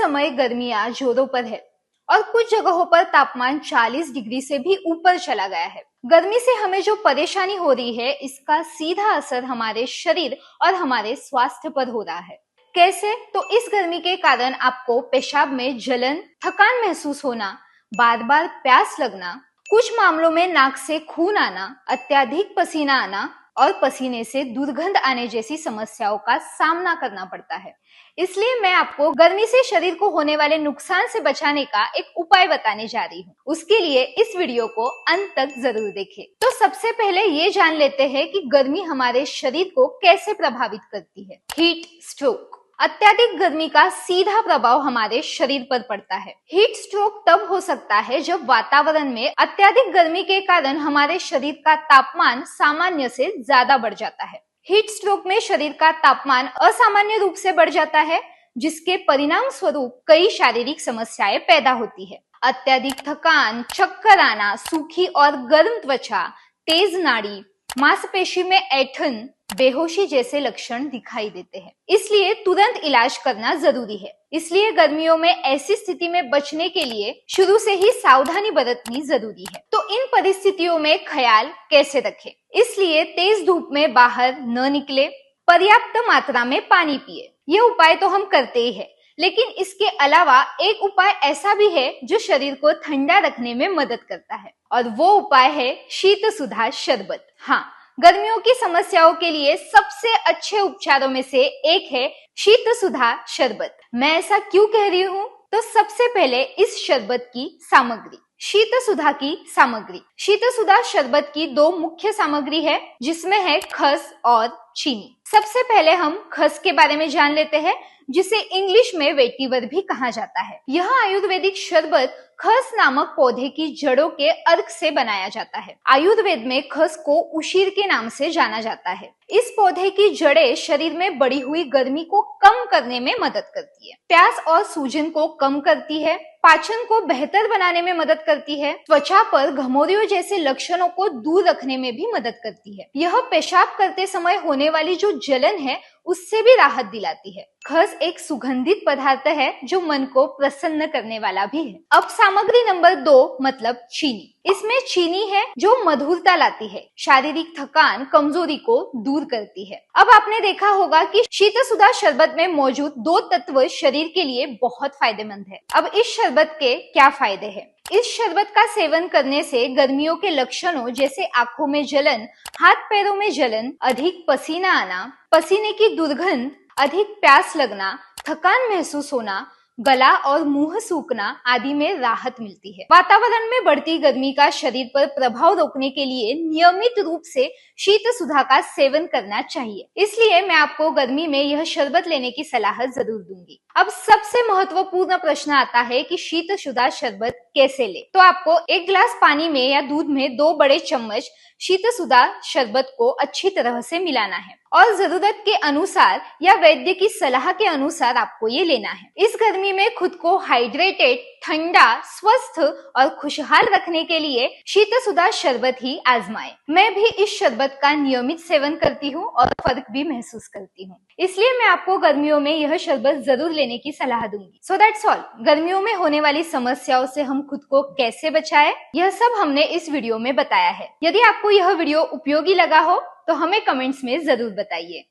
समय गर्मियां जोरों पर है और कुछ जगहों पर तापमान 40 डिग्री से भी ऊपर चला गया है। गर्मी से हमें जो परेशानी हो रही है, इसका सीधा असर हमारे शरीर और हमारे स्वास्थ्य पर हो रहा है। कैसे? तो इस गर्मी के कारण आपको पेशाब में जलन, थकान महसूस होना, बार बार प्यास लगना, कुछ मामलों में नाक से खून आना, अत्यधिक पसीना आना और पसीने से दुर्गंध आने जैसी समस्याओं का सामना करना पड़ता है। इसलिए मैं आपको गर्मी से शरीर को होने वाले नुकसान से बचाने का एक उपाय बताने जा रही हूँ। उसके लिए इस वीडियो को अंत तक जरूर देखें। तो सबसे पहले ये जान लेते हैं कि गर्मी हमारे शरीर को कैसे प्रभावित करती है। Heat stroke. अत्यधिक गर्मी का सीधा प्रभाव हमारे शरीर पर पड़ता है। हीट स्ट्रोक तब हो सकता है जब वातावरण में अत्यधिक गर्मी के कारण हमारे शरीर का तापमान सामान्य से ज्यादा बढ़ जाता है। हीट स्ट्रोक में शरीर का तापमान असामान्य रूप से बढ़ जाता है, जिसके परिणाम स्वरूप कई शारीरिक समस्याएं पैदा होती है। अत्यधिक थकान, चक्कर आना, सूखी और गर्म त्वचा, तेज नाड़ी, मांसपेशी में ऐंठन, बेहोशी जैसे लक्षण दिखाई देते हैं। इसलिए तुरंत इलाज करना जरूरी है। इसलिए गर्मियों में ऐसी स्थिति में बचने के लिए शुरू से ही सावधानी बरतनी जरूरी है। तो इन परिस्थितियों में ख्याल कैसे रखें? इसलिए तेज धूप में बाहर न निकले, पर्याप्त मात्रा में पानी पिए। ये उपाय तो हम करते ही है, लेकिन इसके अलावा एक उपाय ऐसा भी है जो शरीर को ठंडा रखने में मदद करता है, और वो उपाय है शीत सुधा शरबत। हाँ, गर्मियों की समस्याओं के लिए सबसे अच्छे उपचारों में से एक है शीत सुधा शरबत। मैं ऐसा क्यों कह रही हूँ? तो सबसे पहले इस शरबत की सामग्री। शीत सुधा की सामग्री। शीत सुधा शरबत की दो मुख्य सामग्री है, जिसमें है खस और चीनी। सबसे पहले हम खस के बारे में जान लेते हैं, जिसे इंग्लिश में वेटिवर भी कहा जाता है। यह आयुर्वेदिक शरबत खस नामक पौधे की जड़ों के अर्क से बनाया जाता है। आयुर्वेद में खस को उशीर के नाम से जाना जाता है। इस पौधे की जड़ें शरीर में बढ़ी हुई गर्मी को कम करने में मदद करती है, प्यास और सूजन को कम करती है, पाचन को बेहतर बनाने में मदद करती है, त्वचा पर घमौरियों जैसे लक्षणों को दूर रखने में भी मदद करती है। यह पेशाब करते समय होने वाली जो जलन है, उससे भी राहत दिलाती है। खस एक सुगंधित पदार्थ है जो मन को प्रसन्न करने वाला भी है। अब सामग्री नंबर 2 मतलब चीनी। इसमें चीनी है जो मधुरता लाती है, शारीरिक थकान, कमजोरी को दूर करती है। अब आपने देखा होगा कि शीत सुधा शरबत में मौजूद 2 तत्व शरीर के लिए बहुत फायदेमंद है। अब इस शरबत के क्या फायदे हैं? इस शरबत का सेवन करने से गर्मियों के लक्षणों जैसे आंखों में जलन, हाथ पैरों में जलन, अधिक पसीना आना, पसीने की दुर्गंध, अधिक प्यास लगना, थकान महसूस होना, गला और मुंह सूखना आदि में राहत मिलती है। वातावरण में बढ़ती गर्मी का शरीर पर प्रभाव रोकने के लिए नियमित रूप से शीत सुधा का सेवन करना चाहिए। इसलिए मैं आपको गर्मी में यह शरबत लेने की सलाह जरूर दूंगी। अब सबसे महत्वपूर्ण प्रश्न आता है कि शीत सुधा शरबत कैसे ले? तो आपको 1 गिलास पानी में या दूध में 2 बड़े चम्मच शीत सुधा शरबत को अच्छी तरह से मिलाना है और जरूरत के अनुसार या वैद्य की सलाह के अनुसार आपको ये लेना है। इस गर्मी में खुद को हाइड्रेटेड, ठंडा, स्वस्थ और खुशहाल रखने के लिए शीत सुधा शरबत ही आजमाएं। मैं भी इस शरबत का नियमित सेवन करती हूँ और फर्क भी महसूस करती हूँ। इसलिए मैं आपको गर्मियों में यह शरबत जरूर लेने की सलाह दूंगी। So that's all. गर्मियों में होने वाली समस्याओं से हम खुद को कैसे बचाएं, यह सब हमने इस वीडियो में बताया है। यदि आपको यह वीडियो उपयोगी लगा हो तो हमें कमेंट्स में जरूर बताइए।